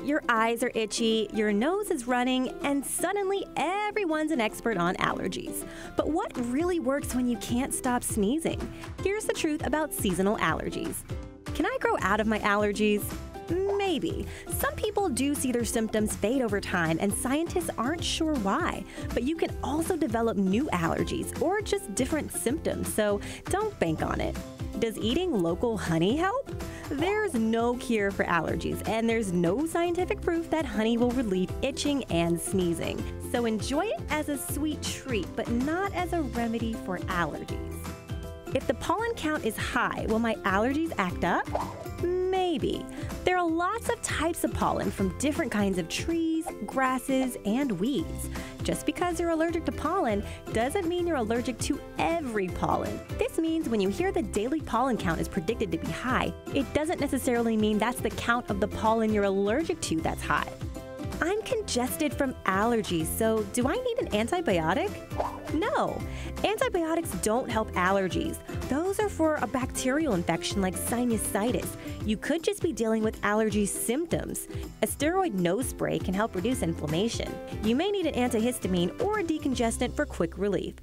your eyes are itchy, your nose is running, and suddenly everyone's an expert on allergies. But what really works when you can't stop sneezing? Here's the truth about seasonal allergies. Can I grow out of my allergies? Maybe. Some people do see their symptoms fade over time, and scientists aren't sure why. But you can also develop new allergies or just different symptoms, so don't bank on it. Does eating local honey help? There's no cure for allergies, and there's no scientific proof that honey will relieve itching and sneezing. So enjoy it as a sweet treat, but not as a remedy for allergies. If the pollen count is high, will my allergies act up? Maybe. There are lots of types of pollen from different kinds of trees, grasses, and weeds. Just because you're allergic to pollen doesn't mean you're allergic to every pollen. This means when you hear the daily pollen count is predicted to be high, it doesn't necessarily mean that's the count of the pollen you're allergic to that's high. I'm congested from allergies, so do I need an antibiotic? No, antibiotics don't help allergies. Those are for a bacterial infection like sinusitis. You could just be dealing with allergy symptoms. A steroid nose spray can help reduce inflammation. You may need an antihistamine or a decongestant for quick relief.